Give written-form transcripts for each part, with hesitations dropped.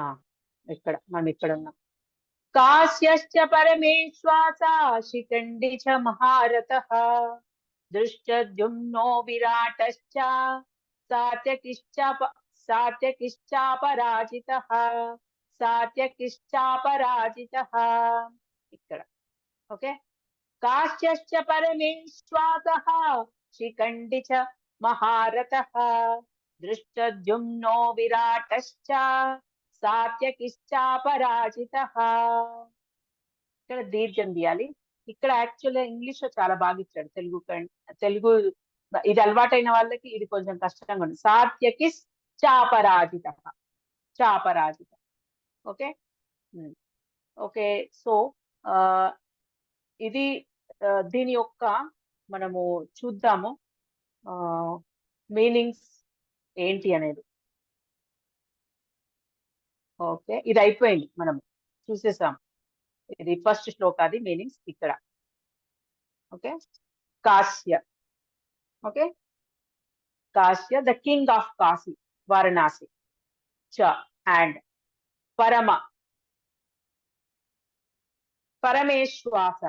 ఆ ఇక్కడ మనం ఇక్కడ ఉన్నాం. కాశ్యశ్చ పరమేశ్వాసా శిఖండి చ మహారథః దృష్టద్యుమ్నో విరాటశ్చ సాత్యకిశ్చాపరాజితః సాత్యకిశ్చాపరాజితః. ఇక్కడ ఓకే. కాశ్యశ్చ పరమేశ్వాసః శిఖండి చ మహారథః దృష్టద్యుమ్నో విరాటశ్చ సాత్యకిశ్చాపరాజితః. ఇక్కడ దీర్ఘం తీయాలి. ఇక్కడ యాక్చువల్గా ఇంగ్లీష్ లో చాలా బాగా ఇచ్చాడు. తెలుగు ఇది అలవాటైన వాళ్ళకి ఇది కొంచెం కష్టంగా ఉంది. సాత్యకిశ్చాపరాజితః, చాపరాజిత. Okay okay. సో ఇది దీని యొక్క మనము చూద్దాము మీనింగ్స్ ఏంటి అనేది. ఓకే, ఇది అయిపోయింది, మనం చూసేసాం. ఇది ఫస్ట్ శ్లోకాది మీనింగ్స్ ఇక్కడ. ఓకే, కాశ్య. ఓకే, కాశ్య the king of Kashi, Varanasi. చ అండ్ పరమేశ్వాస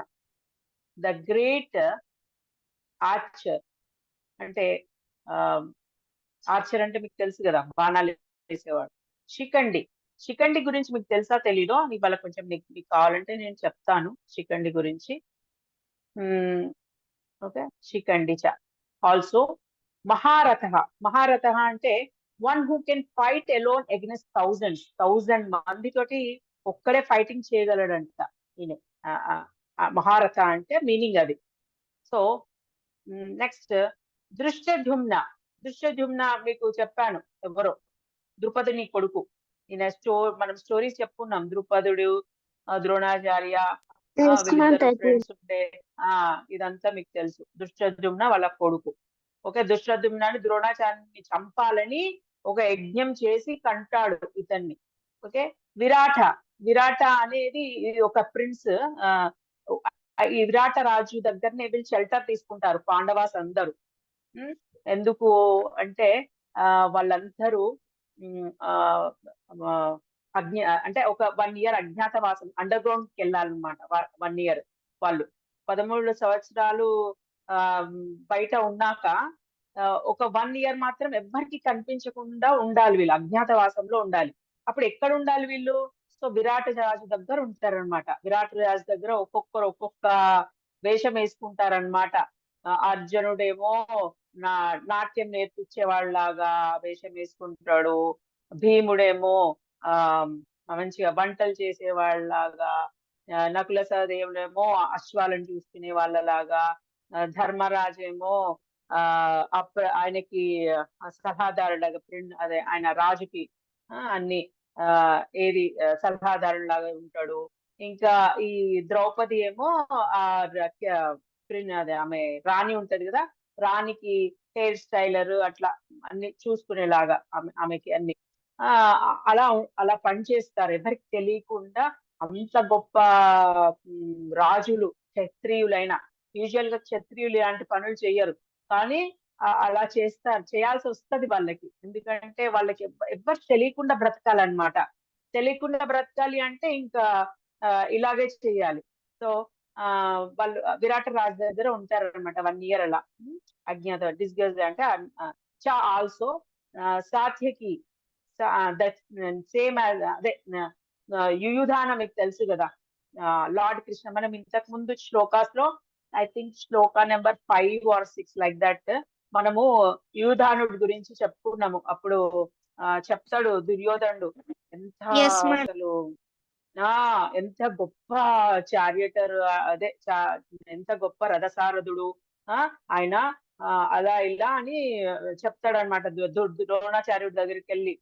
ద గ్రేట్ ఆర్చర్. అంటే ఆర్చర్ అంటే మీకు తెలుసు కదా, బాణాలు వేసేవాడు. శిఖండి గురించి మీకు తెలుసా తెలీదో ఇవాళ కొంచెం మీకు కావాలంటే నేను చెప్తాను శిఖండి గురించి. ఓకే, శిఖండి చ. ఆల్సో మహారథ అంటే one who can fight alone against 1000 మందితోటి ఒక్కడే ఫైటింగ్ చేయగలడంట ఈయన. మహారథ అంటే మీనింగ్ అది. సో నెక్స్ట్ దృష్టద్యుమ్న మీకు చెప్పాను ఎవరో, ద్రుపదుని కొడుకు. ఈయన మనం స్టోరీస్ చెప్పుకున్నాం. ద్రుపదుడు, ద్రోణాచార్య, ఫ్రెండ్స్ ఉంటే ఇదంతా మీకు తెలుసు. దృష్టద్యుమ్న వాళ్ళ కొడుకు. ఓకే, దృష్టద్యుమ్నాన్ని ద్రోణాచార్యుని చంపాలని ఒక యజ్ఞం చేసి కంటాడు ఇతన్ని. ఓకే, విరాట అనేది ఒక ప్రిన్స్. ఈ విరాట రాజు దగ్గరనే వీళ్ళు షెల్టర్ తీసుకుంటారు పాండవాస్ అందరూ. ఎందుకు అంటే వాళ్ళందరూ అంటే ఒక 1 year అజ్ఞాతవాసం, అండర్ గ్రౌండ్ కి వెళ్ళాలన్నమాట. 1 year వాళ్ళు 13 సంవత్సరాలు బయట ఉన్నాక ఒక 1 year మాత్రం ఎవ్వరికి కనిపించకుండా ఉండాలి, వీళ్ళు అజ్ఞాతవాసంలో ఉండాలి. అప్పుడు ఎక్కడ ఉండాలి వీళ్ళు? సో విరాట్ రాజు దగ్గర ఉంటారనమాట. విరాట్ రాజు దగ్గర ఒక్కొక్కరు ఒక్కొక్క వేషం వేసుకుంటారనమాట. అర్జునుడేమో నాట్యం నేర్పించే వాళ్ళలాగా వేషం వేసుకుంటాడు. భీముడేమో మంచిగా వంటలు చేసే వాళ్ళలాగా, నకుల సహదేవుడేమో అశ్వాలను చూసుకునే వాళ్ళలాగా, ధర్మరాజేమో ఆయనకి సలహాదారులాగా, అదే ఆయన రాజుకి అన్ని ఏది సలహాదారులాగా ఉంటాడు. ఇంకా ఈ ద్రౌపది ఏమో అదే ఆమె రాణి ఉంటది కదా, రాణికి హెయిర్ స్టైలర్ అట్లా అన్ని చూసుకునేలాగా ఆమెకి అన్ని అలా పనిచేస్తారు ఎవరికి తెలియకుండా. అంత గొప్ప రాజులు, క్షత్రియులైన. యూజువల్ గా క్షత్రియులు ఇలాంటి పనులు చెయ్యరు, కానీ అలా చేయాల్సి వస్తుంది వాళ్ళకి. ఎందుకంటే వాళ్ళకి ఎవ్వరు తెలియకుండా బ్రతకాలన్నమాట. తెలియకుండా బ్రతకాలి అంటే ఇంకా ఇలాగే చేయాలి. సో వాళ్ళు విరాట రాజు దగ్గర ఉంటారనమాట 1 year అలా అజ్ఞాత డిస్గస్ అంటే. ఆల్సో సాత్యకి సేమ్ అదే యుయుధాన మీకు తెలుసు కదా, లార్డ్ కృష్ణ. మనం ఇంతకు ముందు శ్లోకాస్ లో I think shloka number 5 or 6 like that మనము యుయుధానుడి గురించి చెప్పుకున్నాము. అప్పుడు చెప్తాడు దుర్యోధనుడు ఎంత అసలు ఎంత గొప్ప చారియటర్, అదే ఎంత గొప్ప రథసారథుడు ఆయన, అలా ఇలా అని చెప్తాడనమాట. ద్రోణాచార్యుడి దగ్గరికి వెళ్ళి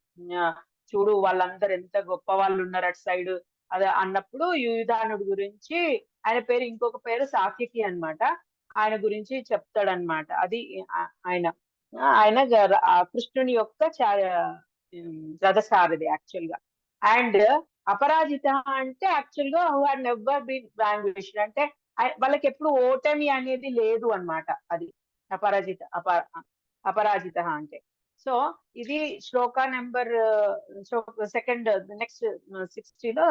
చూడు వాళ్ళందరూ ఎంత గొప్ప వాళ్ళు ఉన్నారు అటు సైడ్ అదే అన్నప్పుడు యుయుధానుడి గురించి, ఆయన పేరు ఇంకొక పేరు సాత్యకి అన్నమాట, ఆయన గురించి చెప్తాడనమాట. అది ఆయన కృష్ణుని యొక్క రథసారథి యాక్చువల్ గా. అండ్ అపరాజిత అంటే యాక్చువల్ గా హూ హాడ్ నెవర్ బీన్ వాంగ్విష్డ్, అంటే వాళ్ళకి ఎప్పుడు ఓటమి అనేది లేదు అన్నమాట. అది అపరాజిత అంటే. సో ఇది శ్లోక నెంబర్ సెకండ్ నెక్స్ట్ 60లో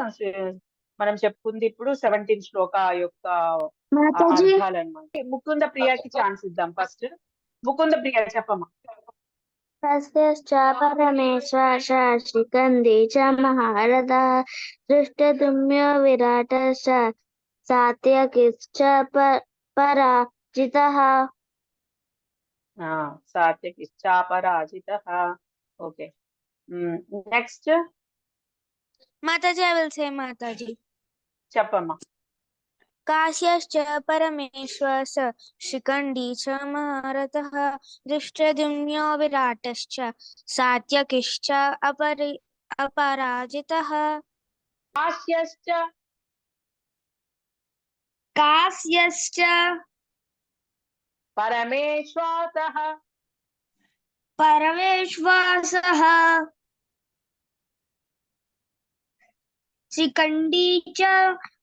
మనం చెప్పుకుంది ఇప్పుడు 17 శ్లోక యొక్క మాతాజీ అర్థాలు అన్నమాట. ముకుంద ప్రియకి ఛాన్స్ ఇద్దాం ఫస్ట్. ముకుంద ప్రియ చెప్పమ్మా. తస్యశ్చ పరమేశ్వర శ్రీకంది చ మహారథः దృష్టద్యుమ్నో విరాటశ్చ సాత్యకిశ్చ పరాజితः. సాత్యకిశ్చాపరాజితః. ఓకే, నెక్స్ట్ మాతాజీ ఐ విల్ సే మాతాజీ. చెప్పమ్మా. కాశ్యశ్చ పరమేశ్వరస్ శిఖండీ చ మహారథः దృష్టద్యుమ్నో విరాటశ్చ సాత్యకిశ్చ అపరాజితः. కాశ్యశ్చ కాశ్యశ్చ పరమేశ్వరః పరమేశ్వాసః శిఖండీ చ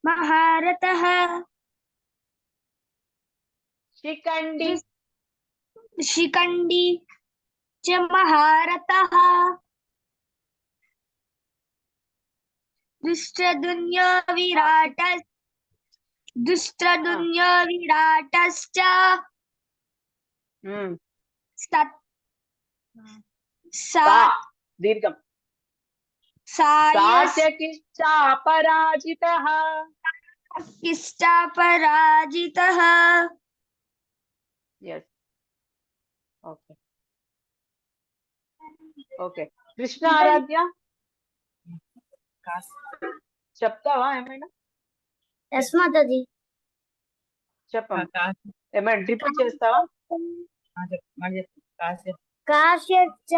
మహారథः శిఖండి శిఖండీ చ మహారథः దృష్టద్యుమ్నో విరాటశ్చ దీర్ఘం సాత్యకిశ్చాపరాజితః. పరాజితः. yes okay okay. Krishna Aaradhya చెప్తావా ఏమైనా? ఎస్ మాతాజీ. చెప్పమ్మా, ఏమైనా రిపీట్ చేస్తావా? కాశ్యశ్చ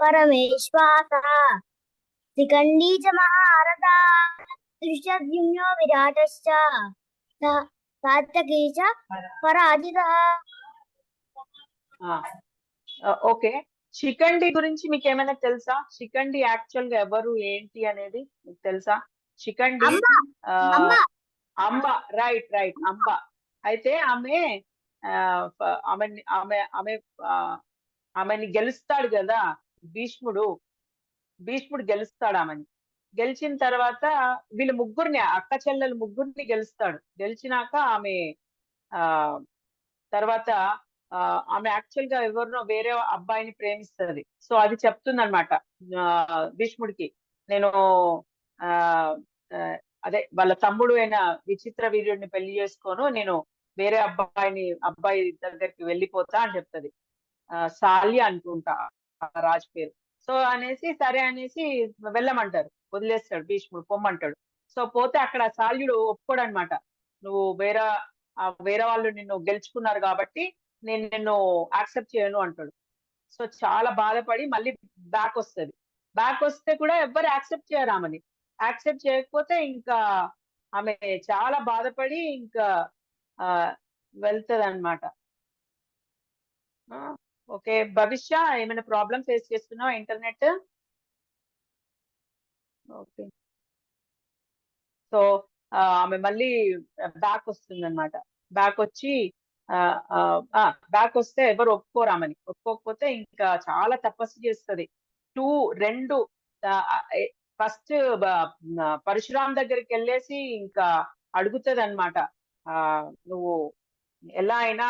పరమేశ్వాసః శిఖండీ చ మహారథः దృష్టద్యుమ్నో విరాటశ్చ సాత్యకీ చ పరాజితः. ఓకే, శిఖండి గురించి మీకు ఏమైనా తెలుసా? శిఖండి యాక్చువల్ గా ఎవరు ఏంటి అనేది మీకు తెలుసా? శిఖండి అంబ. రైట్ రైట్, అంబ. అయితే ఆమె ఆమెని గెలుస్తాడు కదా భీష్ముడు గెలుస్తాడు ఆమెని. గెలిచిన తర్వాత వీళ్ళ ముగ్గురిని, అక్క చెల్లెలు ముగ్గురిని గెలుస్తాడు. గెలిచినాక ఆమె తర్వాత ఆమె యాక్చువల్ గా ఎవరినో వేరే అబ్బాయిని ప్రేమిస్తుంది. సో అది చెప్తుంది అనమాట భీష్ముడికి, నేను అదే వాళ్ళ తమ్ముడు అయిన విచిత్ర వీర్యుడిని పెళ్లి చేసుకోను, నేను వేరే అబ్బాయి దగ్గరికి వెళ్ళిపోతా అని చెప్తుంది. సాల్య అనుకుంటా రాజు పేరు. సో అనేసి సరే అనేసి వెళ్ళమంటారు, వదిలేస్తాడు భీష్ముడు, పొమ్మంటాడు. సో పోతే అక్కడ సాల్యుడు ఒప్పుకోడు అనమాట. నువ్వు వేరే వాళ్ళు నిన్ను గెలుచుకున్నారు కాబట్టి నేను నిన్ను యాక్సెప్ట్ చేయను అంటాడు. సో చాలా బాధపడి మళ్ళీ బ్యాక్ వస్తే కూడా ఎవ్వరు యాక్సెప్ట్ చేయరు ఆమెని. యాక్సెప్ట్ చేయకపోతే ఇంకా ఆమె చాలా బాధపడి ఇంకా వెళ్తుంది అనమాట. ఓకే, భవిష్య ఏమైనా ప్రాబ్లమ్ ఫేస్ చేస్తున్నావా ఇంటర్నెట్? ఓకే, సో ఆమె మళ్ళీ బ్యాక్ వస్తుంది అనమాట. బ్యాక్ వస్తే ఎవరు ఒప్పుకోరామని. ఒప్పుకోకపోతే ఇంకా చాలా తపస్సు చేస్తుంది. ఫస్ట్ పరశురామ్ దగ్గరికి వెళ్ళేసి ఇంకా అడుగుతుంది అనమాట, నువ్వు ఎలా అయినా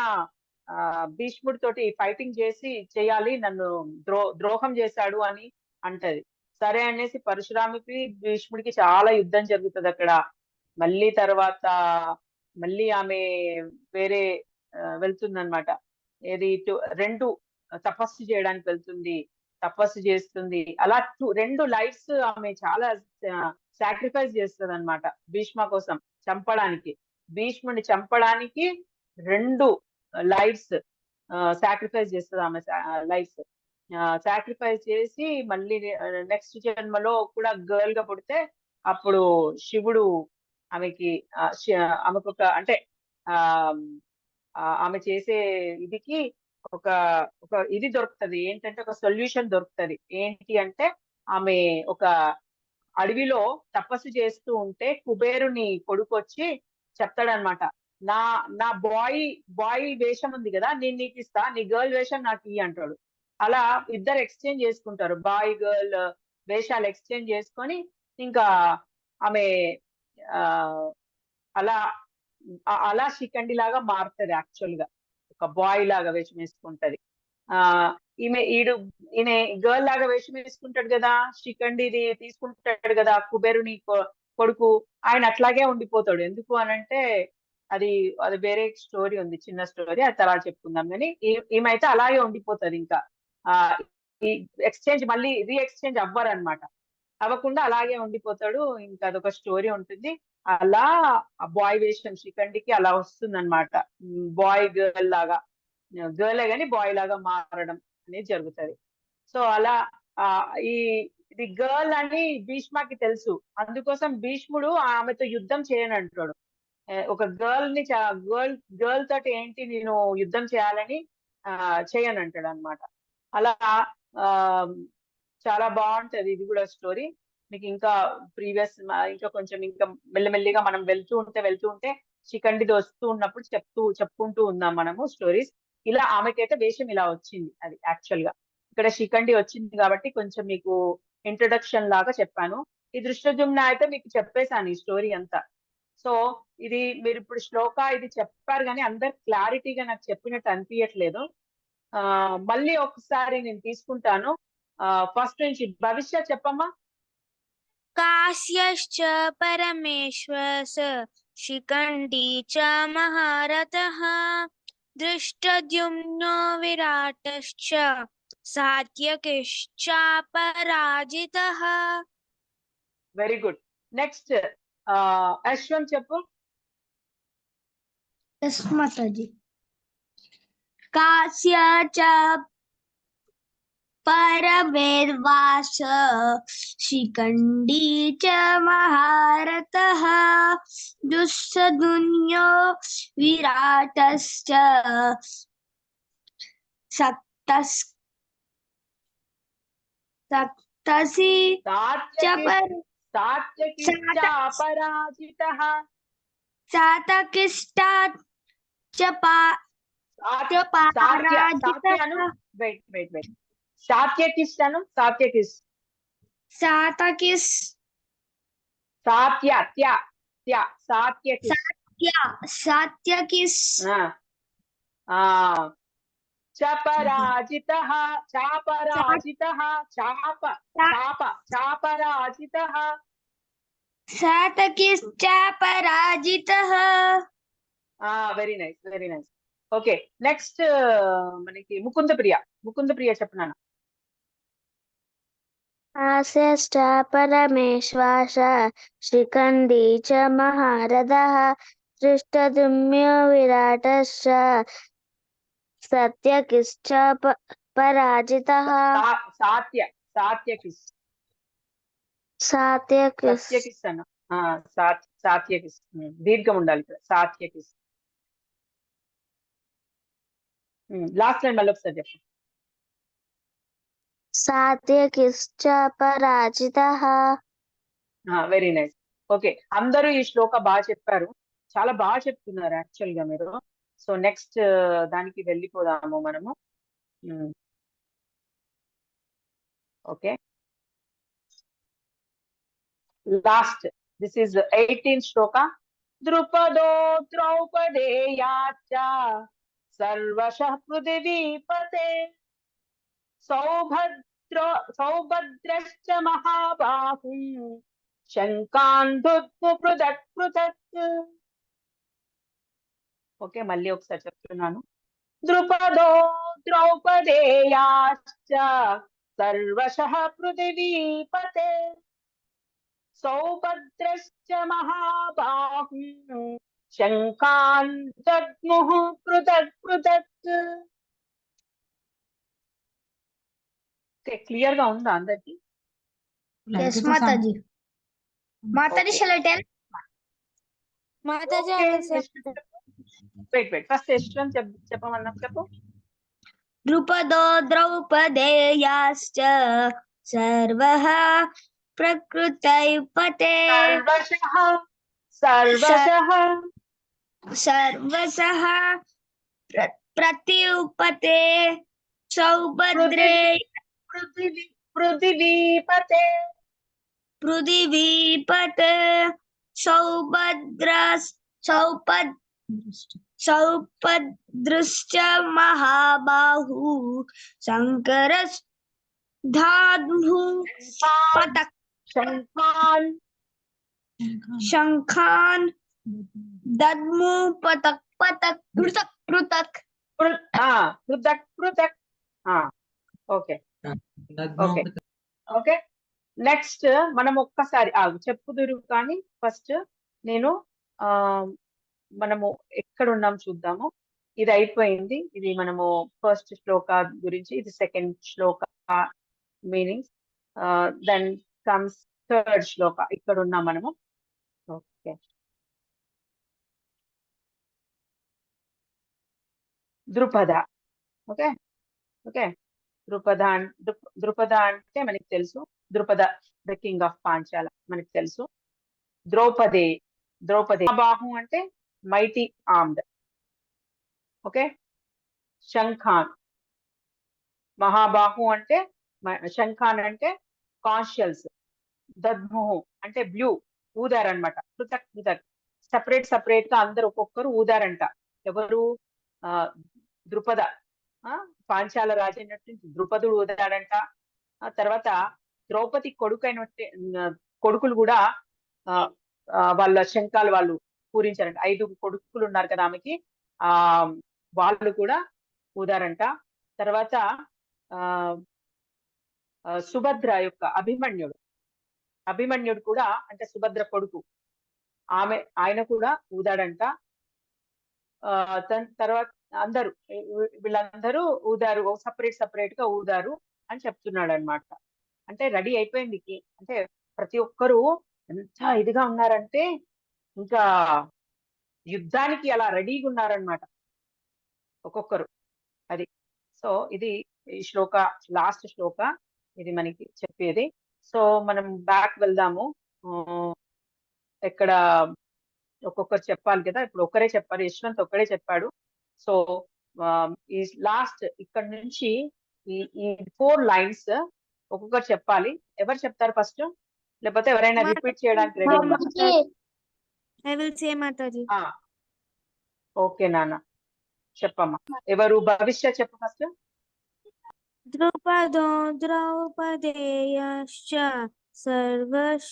భీష్ముడి తోటి ఫైటింగ్ చేయాలి, నన్ను ద్రోహం చేశాడు అని అంటది. సరే అనేసి పరశురాముకి భీష్ముడికి చాలా యుద్ధం జరుగుతుంది అక్కడ. మళ్ళీ తర్వాత మళ్ళీ ఆమె వేరే వెళ్తుంది అనమాట. ఏది రెండు తపస్సు చేయడానికి వెళ్తుంది, తపస్సు చేస్తుంది. అలా 2 లైఫ్స్ ఆమె చాలా సాక్రిఫైస్ చేస్తుంది అనమాట భీష్మ కోసం చంపడానికి. భీష్ముడిని చంపడానికి 2 లైఫ్స్ సాక్రిఫైస్ చేస్తుంది ఆమె. లైఫ్స్ సాక్రిఫైస్ చేసి మళ్ళీ నెక్స్ట్ జన్మలో కూడా గర్ల్ గా పుడితే అప్పుడు శివుడు ఆమెకు ఒక అంటే ఆమె చేసే ఇదికి ఒక ఇది దొరుకుతుంది. ఏంటంటే ఒక సొల్యూషన్ దొరుకుతుంది. ఏంటి అంటే ఆమె ఒక అడవిలో తపస్సు చేస్తూ ఉంటే కుబేరుని కొడుకొచ్చి చెప్తాడనమాట, నా బాయ్ వేషం ఉంది కదా, నేను నీకు ఇస్తా, నీ గర్ల్ వేషం నాకు ఇయ్యి అంటాడు. అలా ఇద్దరు ఎక్స్చేంజ్ చేసుకుంటారు, బాయ్ గర్ల్ వేషాలు ఎక్స్చేంజ్ చేసుకొని ఇంకా ఆమె ఆ అలా అలా శిఖండి లాగా మారుతుంది యాక్చువల్ గా, ఒక బాయ్ లాగా వేషం వేసుకుంటది. ఆ ఈయన గర్ల్ లాగా వేషం వేసుకుంటాడు కదా, శిఖండిది తీసుకుంటాడు కదా కుబేరుని కొడుకు, ఆయన అట్లాగే ఉండిపోతాడు. ఎందుకు అనంటే అది అది వేరే స్టోరీ ఉంది, చిన్న స్టోరీ, అది తర్వాత చెప్పుకుందాం. కానీ ఈమె అలాగే ఉండిపోతుంది ఇంకా. ఆ ఈ ఎక్స్చేంజ్ మళ్ళీ రీ ఎక్స్చేంజ్ అవ్వరు అనమాట, అవ్వకుండా అలాగే ఉండిపోతాడు. ఇంకా అదొక స్టోరీ ఉంటుంది. అలా ఆ బాయ్ వేషం శిఖండికి అలా వస్తుంది అనమాట, బాయ్ గర్ల్ లాగా, గర్లే గాని బాయ్ లాగా మారడం అనేది జరుగుతుంది. సో అలా ఆ ఈ ఇది గర్ల్ అని భీష్మకి తెలుసు, అందుకోసం భీష్ముడు ఆమెతో యుద్ధం చేయనంటాడు. ఒక గర్ల్ ని గర్ల్ తోటి ఏంటి నేను యుద్ధం చేయాలని చేయనంటాడు అనమాట. అలా ఆ చాలా బాగుంటది ఇది కూడా స్టోరీ. మీకు ఇంకా ప్రీవియస్ ఇంకా కొంచెం ఇంకా మెల్లమెల్లిగా మనం వెళ్తూ ఉంటే శిఖండిది వస్తూ ఉన్నప్పుడు చెప్పుకుంటూ ఉందాం మనము స్టోరీస్. ఇలా ఆమెకైతే వేషం ఇలా వచ్చింది, అది యాక్చువల్ గా ఇక్కడ శిఖండి వచ్చింది కాబట్టి కొంచెం మీకు ఇంట్రొడక్షన్ లాగా చెప్పాను. ఈ దృష్టజుమ్న అయితే మీకు చెప్పేశాను ఈ స్టోరీ అంతా. సో ఇది మీరు ఇప్పుడు శ్లోక ఇది చెప్పారు కానీ అందరు క్లారిటీగా నాకు చెప్పినట్టు అనిపించట్లేదు. మళ్ళీ ఒకసారి నేను తీసుకుంటాను. ఫస్ట్ నుంచి భవిష్య చెప్పమ్మా. काश्यश्च परमेश्वरः शिखण्डी च महारथः दृष्टद्युम्नो विराटश्च सात्यकिश्चापराजितः. Very good. నెక్స్ట్ అశ్వం చెప్పు. ఎస్ మాతాజీ. కాశ్య చ परमेर्वास शिखण्डी च महारथः दुस्सदुन्यो विराटश्च सप्तसि सात्यकिश्चापराजितः सातकिष्टात् च पराजितः. wait सात्यकिस् अनु सात्यकिस् सातकिस् सात्यकिस् चापराजितः सातकिश्चापराजितः. Very nice. ఓకే, నెక్స్ట్ మనకి ముకుంద ప్రియ చెప్పనా. काश्यश्च परमेश्वरः शिखण्डी च महारथः दृष्टद्युम्नो विराटश्च सात्यकिश्च पराजितः. సాత్యకిస్ అన్న, సాత్యకిస్ దీర్ఘం ఉండాలి ఇక్కడ, సాత్యకిస్. లాస్ట్ లైన్ మళ్ళీ ఒకసారి చెప్పండి. सात्यकिश्च पराजितः. Very nice. ఓకే, అందరూ ఈ శ్లోక బాగా చెప్పారు, చాలా బాగా చెప్తున్నారు యాక్చువల్ గా మీరు. సో నెక్స్ట్ దానికి వెళ్ళిపోదాము మనము. Okay, last this is 18th shloka. ద్రుపదో ద్రౌపదేయాశ్చ సర్వశః పృథివీపతే సౌభద్రశ్చ మహాబాహుం శంఖాన్ దద్ము పృథక్ పృథక్. ఓకే, మళ్ళీ ఒకసారి చెప్తున్నాను. ద్రుపదో ద్రౌపదేయాశ్చ సర్వశః పృథివీపతే సౌభద్రశ్చ మహాబాహుం శంఖాన్ దద్ముః పృథక్ పృథక్. క్లియర్ గా ఉందా అందరికి? Yes, Mataji. Mataji, shall I tell? Mataji, I will say. Wait. First Ashwin చెప్పమన్నా చెప్పు. ద్రుపదో ద్రౌపదేయాశ్చ సర్వః ప్రకృతైపతే సర్వశః ప్రత్యుపతే सौभद्रे पृथिवीपते पृथिवीपते सौभद्रश्च महाबाहु शङ्करधाद्मु पतक् शङ्खान् दद्मु पतक् पतक् पृथक् पृथक् पृथक् ఓకే ఓకే ఓకే నెక్స్ట్ మనం ఒక్కసారి చెప్పుదురు కానీ ఫస్ట్ నేను మనము ఎక్కడ ఉన్నాం చూద్దాము. ఇది అయిపోయింది. ఇది మనము ఫస్ట్ శ్లోక గురించి, ఇది సెకండ్ శ్లోక మీనింగ్స్. దెన్ కమ్స్ థర్డ్ శ్లోక. ఇక్కడ ఉన్నాం మనము. Okay, Drupada. Okay okay Drupada అంటే మనకి తెలుసు. Drupada the king of Panchala మనకి తెలుసు. ద్రౌపది బాహు అంటే మైటీ ఆర్మ్డ్. ఓకే, శంఖాన్ మహాబాహు అంటే శంఖాన్ అంటే కాన్షియల్స్. దద్ము అంటే బ్లూ, ఊదారనమాట. పృథక్ సపరేట్ గా అందరు ఒక్కొక్కరు ఊదారంట. ఎవరు? ద్రుపద పాంచాల రాజు అయినట్టు ద్రుపదుడు ఊదాడంట. ఆ తర్వాత ద్రౌపది కొడుకులు కూడా వాళ్ళ శంఖాలు వాళ్ళు పూరించారంట. 5 కొడుకులు ఉన్నారు కదా ఆమెకి, వాళ్ళు కూడా ఊదారంట. తర్వాత సుభద్ర యొక్క అభిమన్యుడు కూడా, అంటే సుభద్ర కొడుకు, ఆయన కూడా ఊదాడంట. తర్వాత అందరూ వీళ్ళందరూ ఊదారు, సపరేట్ గా ఊదారు అని చెప్తున్నాడు అనమాట. అంటే రెడీ అయిపోయింది. అంటే ప్రతి ఒక్కరూ ఎంత ఇదిగా ఉన్నారంటే ఇంకా యుద్ధానికి అలా రెడీగా ఉన్నారనమాట ఒక్కొక్కరు. అది సో ఇది ఈ శ్లోక, లాస్ట్ శ్లోక ఇది మనకి చెప్పేది. సో మనం బ్యాక్ వెళ్దాము. ఎక్కడ ఒక్కొక్కరు చెప్పాలి కదా, ఇప్పుడు ఒక్కరే చెప్పారు, యశ్వంత్ ఒక్కడే చెప్పాడు. సో ఈ లాస్ట్ ఇక్కడ నుంచి ఈ 4 లైన్స్ ఒక్కొక్కరు చెప్పాలి. ఎవరు చెప్తారు ఫస్ట్? లేకపోతే ఎవరైనా రిపీట్ చేయడానికి రెడీ ఉన్నారు? I will say Mataji. Okay నాన్న, చెప్పమ్మా. ఎవరు? భవిష్య చెప్పు ఫస్ట్. Drupado Draupadayaश्च सर्वश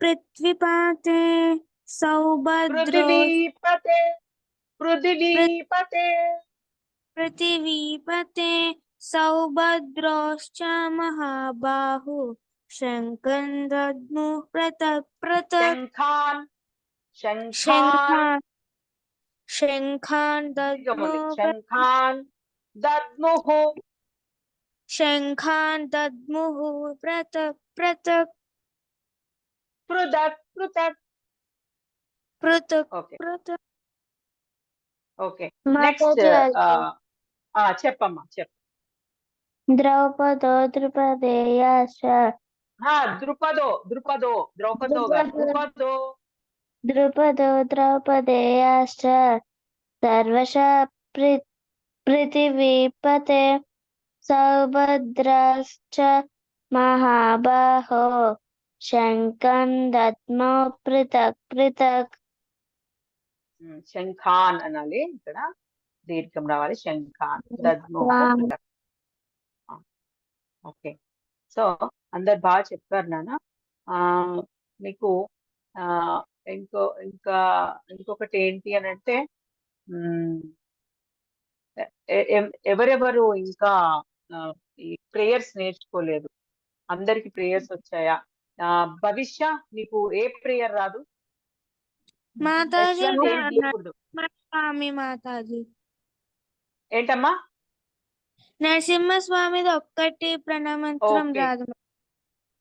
पृथ्वीपते सौभद्रो पृथिवीपते सौभद्रोश्च महाबाहु शङ्खं दद्मु शङ्खान् दद्मुः पृथक् ఓకే నెక్స్ట్ చెప్పమ్మా, చెప్పు. ద్రౌపదో ద్రుపదేయాశ్చ ద్రుపదో ద్రౌపదేయాశ్చ సర్వశ పృథివీపతే సౌభద్రాశ్చ మహాబాహో శంఖం దద్మో పృథక్. శంఖాన్ అనాలి, ఇక్కడ దీర్ఘం రావాలి. శంఖాన్ దద్మో. ఓకే, సో అందరు బాగా చెప్పారు నాన్న. మీకు ఇంకొకటి ఏంటి అని అంటే, ఎవరెవరు ఇంకా ఈ ప్రేయర్స్ నేర్చుకోలేదు? అందరికి ప్రేయర్స్ వచ్చాయా? భవిష్య, నీకు ఏ ప్రేయర్ రాదు? మాతాజీ తీయకూడదు. మాతాజీ ఏంటమ్మా? నరసింహస్వామిది ఒక్కటి ప్రణామంత్రం ఓకే. రాదు.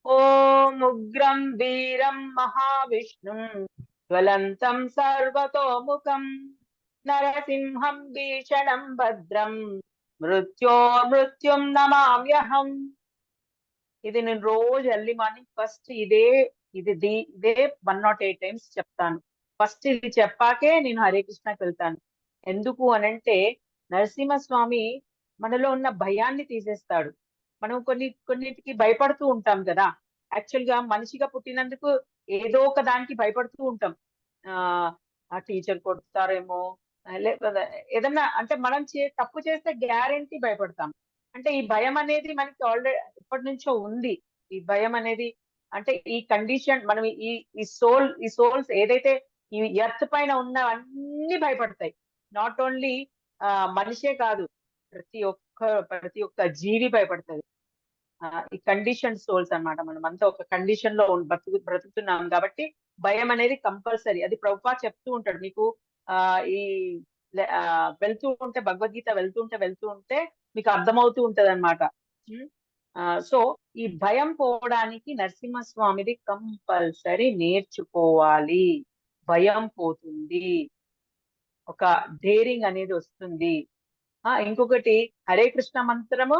ఓం ఉగ్రం వీరం మహావిష్ణుం జ్వలంతం సర్వతోముఖం నరసింహం భీషణం భద్రం మృత్యుం నమామ్యహం. ఇది నేను రోజు ఎర్లీ మార్నింగ్ ఫస్ట్ ఇదే 108 టైమ్స్ చెప్తాను. ఫస్ట్ ఇది చెప్పాకే నేను హరే కృష్ణకి వెళ్తాను. ఎందుకు అనంటే నరసింహస్వామి మనలో ఉన్న భయాన్ని తీసేస్తాడు. మనం కొన్నిటికి భయపడుతూ ఉంటాం కదా. యాక్చువల్ గా మనిషిగా పుట్టినందుకు ఏదో ఒక దానికి భయపడుతూ ఉంటాం. ఆ ఆ టీచర్ కొడతారేమో, లేకపోతే ఏదన్నా అంటే మనం తప్పు చేస్తే గ్యారెంటీ భయపడతాం. అంటే ఈ భయం అనేది మనకి ఆల్రెడీ ఎప్పటి నుంచో ఉంది. ఈ భయం అనేది అంటే ఈ కండిషన్ మనం ఈ సోల్స్ ఏదైతే ఈ ఎర్త్ పైన ఉన్నవన్నీ భయపడతాయి. నాట్ ఓన్లీ మనిషే కాదు, ప్రతి ఒక్క జీవి భయపడుతుంది. ఈ కండిషన్ సోల్స్ అన్నమాట. మనం అంతా ఒక కండిషన్ లో బ్రతుకుతున్నాం కాబట్టి భయం అనేది కంపల్సరీ. అది ప్రభుపాద చెప్తూ ఉంటాడు మీకు. ఆ ఈ వెళ్తూ ఉంటే భగవద్గీత వెళ్తూ ఉంటే మీకు అర్థమవుతూ ఉంటది అనమాట. సో ఈ భయం పోవడానికి నరసింహస్వామిది కంపల్సరీ నేర్చుకోవాలి. భయం పోతుంది, ఒక డేరింగ్ అనేది వస్తుంది. ఇంకొకటి హరే కృష్ణ మంత్రము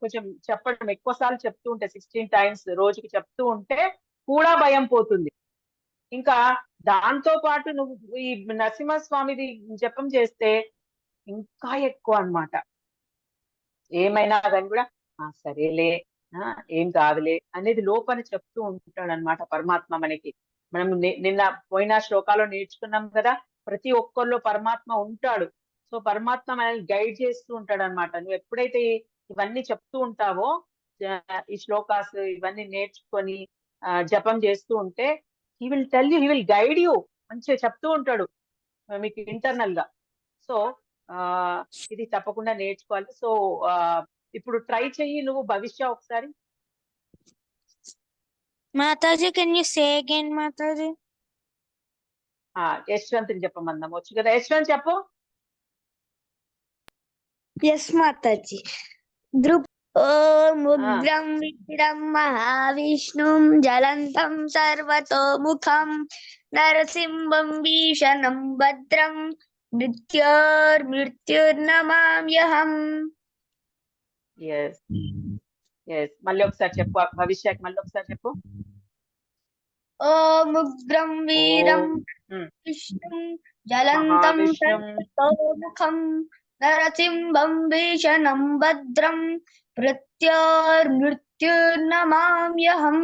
కొంచెం చెప్పడం ఎక్కువ సార్లు చెప్తూ ఉంటే 16 times రోజుకి చెప్తూ ఉంటే కూడా భయం పోతుంది. ఇంకా దాంతో పాటు నువ్వు ఈ నరసింహస్వామిది జపం చేస్తే ఇంకా ఎక్కువ అన్నమాట. ఏమైనా కానీ కూడా సరేలే, ఏం కాదులే అనేది లోపల చెప్తూ ఉంటాడు అనమాట పరమాత్మ మనకి. మనం నిన్న పోయిన శ్లోకాలో నేర్చుకున్నాం కదా, ప్రతి ఒక్కరిలో పరమాత్మ ఉంటాడు. సో పరమాత్మ మనల్ని గైడ్ చేస్తూ ఉంటాడు అనమాట. నువ్వు ఎప్పుడైతే ఇవన్నీ చెప్తూ ఉంటావో, ఈ శ్లోకాస్ ఇవన్నీ నేర్చుకొని జపం చేస్తూ ఉంటే he will tell you, he will guide you, మంచిగా చెప్తూ ఉంటాడు మీకు ఇంటర్నల్ గా. సో ఇది తప్పకుండా నేర్చుకోవాలి. సో ఇప్పుడు ట్రై చెయ్యి నువ్వు భవిష్య ఒకసారి. Mataji, can you say again, Mataji? యశ్వంత్ని చెప్పమందాం. వచ్చు కదా, యశ్వంత్ చెప్పు. Yes, Mataji. Om Ugram Vidram Mahavishnum Jalantam Sarvatomukham Narasimham Bhishanam Bhadram Mrityurnamamyaham. Yes yes మళ్ళీ ఒకసారి చెప్పు, భవిష్యకి మళ్ళీ ఒకసారి చెప్పు. Om Ugram Vidram Vishnum Jalantam Sarvatomukham Narasimham Bhishanam Bhadram Mrityurnamamyaham.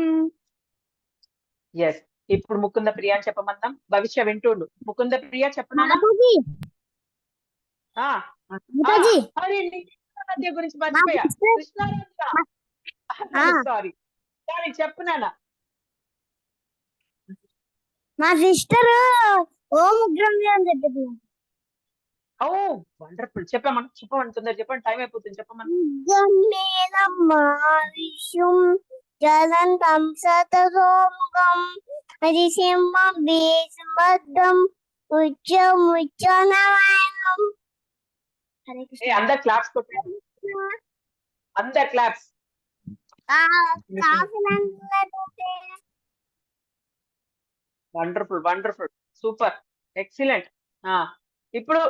Yes ఇప్పుడు ముకుంద ప్రియ అని చెప్పమందాం. భవిష్య వింటుండు. ముకుంద ప్రియ చెప్పనా? అరే కృష్ణారాధ్య గురించి మర్చిపోయా. కృష్ణారాధ్య సారీ చెప్పు నాన్న. మా సిస్టర్ ఓం ఉగ్రం అని చెప్పింది. ఓ వండర్ఫుల్. చెప్పమని తొందర చెప్పండి, టైం అయిపోతుంది. చెప్పమని. విషం జలంతం సతసోముఖం హరిసింహం భీష్మద్రం ఉచ్చముచ్చనమయం. హరే కృష్ణ. అందరు క్లాప్స్ కొట్టండి, అందరు claps. Wonderful wonderful, super, excellent.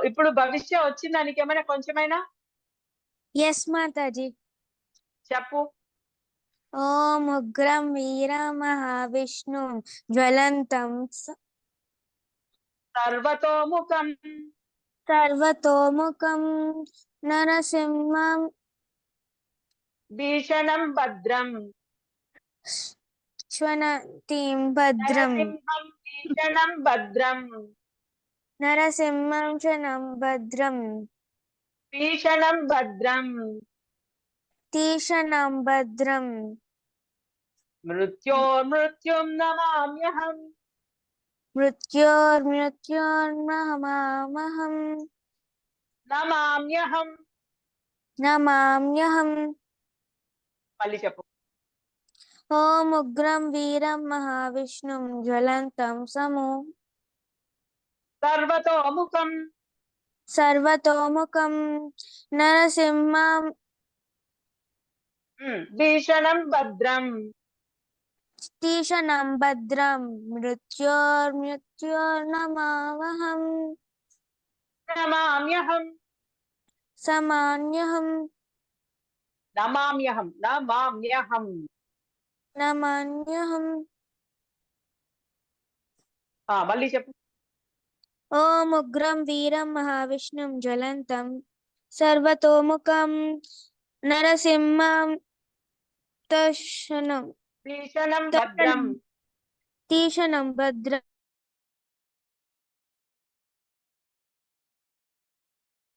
ఇప్పుడు భవిష్య వచ్చిందా నీకేమైనా కొంచెమైనా? Yes, Mataji. చెప్పు. Om Ugram Veera Mahavishnum Jwalantam సర్వతోముఖం Sarvatomukham Narasimham భీషణం భద్రం Shwanatim Bhadram భీషణం భద్రం Narasimham Shwanam Bhadram భీషణం భద్రం Tishanam Bhadram మృత్యోర్మృత్యుం నమామ్యహం Mrityormrityormamaham నమామ్యహం. Namamyaham. మళ్ళీ చెప్పు. Om Ugram Veeram Mahavishnum Jwalantam సర్వతోముఖం Sarvatomukham Narasimham భీషణం భద్రం Tishanam Bhadram Mrityormrityornamavaham నమామ్యహం. Samanyaham నమామ్యహం నమామ్యహం. Namanyaham. మళ్ళీ చెప్పు. Om Ugram Veeram Mahavishnum Jwalantam సర్వతోముఖం Narasimham దర్శనం భీషణం భద్రం తీషణం భద్రం